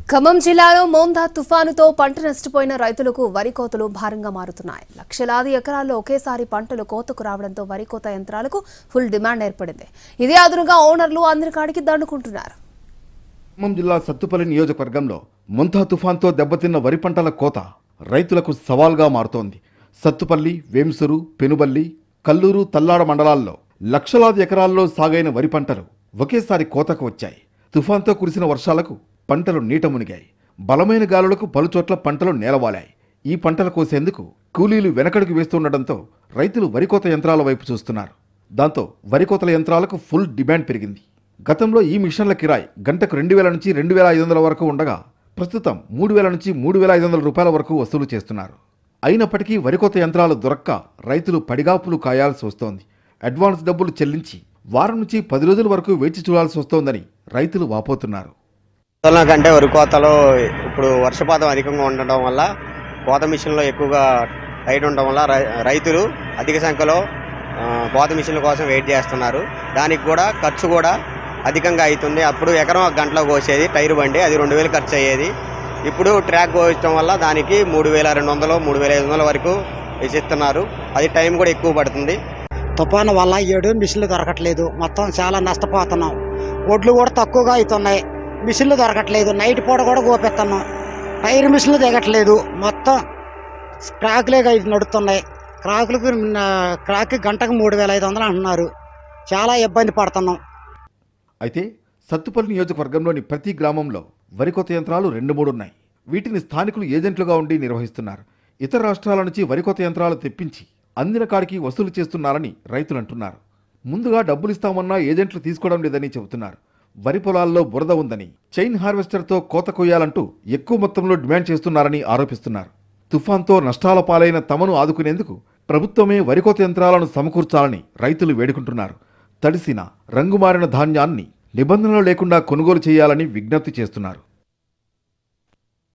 ఖమ్మం జిల్లాలో మోందా తుఫానుతో పంట నష్టపోయిన రైతులకు వరి కోతలు భారంగా మారుతున్నాయి. లక్షలాది ఎకరాల్లో ఒకేసారి పంటలు కోతకు రావడంతో వరి కోత యంత్రాలకు ఫుల్ డిమాండ్ ఏర్పడింది. ఇదే అదునుగా ఓనర్లు అందరి కాడికి దండుకుంటున్నారు. ఖమ్మం జిల్లా సత్తుపల్లి నియోజకవర్గంలో మోందా తుఫాన్తో దెబ్బతిన్న వరి పంటల కోత రైతులకు సవాల్గా మారుతోంది. సత్తుపల్లి, వేంసూరు, పెనుబల్లి, కల్లూరు, తల్లాడ మండలాల్లో లక్షలాది ఎకరాల్లో సాగైన వరి పంటలు ఒకేసారి కోతకు వచ్చాయి. తుఫాన్తో కురిసిన వర్షాలకు పంటలు నీట మునిగాయి. బలమైన గాలులకు పలుచోట్ల పంటలు నేలవాలాయి. ఈ పంటలు కోసేందుకు కూలీలు వెనకడుగు వేస్తుండటంతో రైతులు వరికోత యంత్రాల వైపు చూస్తున్నారు. దాంతో వరికోతల యంత్రాలకు ఫుల్ డిమాండ్ పెరిగింది. గతంలో ఈ మిషన్ల కిరాయి గంటకు 2000 నుంచి 2500 వరకు ఉండగా ప్రస్తుతం 3000 నుంచి 3500 రూపాయల వరకు వసూలు చేస్తున్నారు. అయినప్పటికీ వరికోత యంత్రాలు దొరక్క రైతులు పడిగాపులు కాయాల్సి వస్తోంది. అడ్వాన్స్ డబ్బులు చెల్లించి వారం నుంచి 10 రోజుల వరకు వేచి చూడాల్సి వస్తోందని రైతులు వాపోతున్నారు. కంటే వరి కోతలో ఇప్పుడు వర్షపాతం అధికంగా ఉండడం వల్ల కోత మిషన్లో ఎక్కువగా టైట్ ఉండడం వల్ల రైతులు అధిక సంఖ్యలో కోత మిషన్ల కోసం వెయిట్ చేస్తున్నారు. దానికి కూడా ఖర్చు కూడా అధికంగా అవుతుంది. అప్పుడు ఎకరం ఒక గంటలో కోసేది టైర్ బండి, అది 2000 ఖర్చు అయ్యేది. ఇప్పుడు ట్రాక్ కోసడం వల్ల దానికి 3200, 3500 వరకు ఇస్తున్నారు. అది టైం కూడా ఎక్కువ పడుతుంది. తుఫాను వల్ల 7 మిషన్లు దొరకట్లేదు. మొత్తం చాలా నష్టపోతున్నాం. ఒడ్లు కూడా తక్కువగా అవుతున్నాయి. మిషన్లు దొరకట్లేదు. నైట్ పూట కూడా గోపెత్తున్నాం. టైర్ మిషన్లు దిగట్లేదు. మొత్తం క్రాకులే నడుస్తున్నాయి. క్రాక్కి గంటకు 3500 అంటున్నారు. చాలా ఇబ్బంది పడుతున్నాం. అయితే సత్తుపల్లి నియోజకవర్గంలోని ప్రతి గ్రామంలో వరికోత యంత్రాలు 2-3 ఉన్నాయి. వీటిని స్థానికులు ఏజెంట్లుగా ఉండి నిర్వహిస్తున్నారు. ఇతర రాష్ట్రాల నుంచి వరికోత యంత్రాలు తెప్పించి అందిన కాడికి వసూలు చేస్తున్నారని రైతులు అంటున్నారు. ముందుగా డబ్బులిస్తామన్నా ఏజెంట్లు తీసుకోవడం లేదని చెబుతున్నారు. వరి పొలాల్లో బురద ఉందని చైన్ హార్వెస్టర్తో కోత కొయ్యాలంటూ ఎక్కువ మొత్తంలో డిమాండ్ చేస్తున్నారని ఆరోపిస్తున్నారు. తుఫాన్తో నష్టాల పాలైన తమను ఆదుకునేందుకు ప్రభుత్వమే వరికోత యంత్రాలను సమకూర్చాలని రైతులు వేడుకుంటున్నారు. తడిసిన, రంగుమారిన ధాన్యాన్ని నిబంధనలు లేకుండా కొనుగోలు చేయాలని విజ్ఞప్తి చేస్తున్నారు.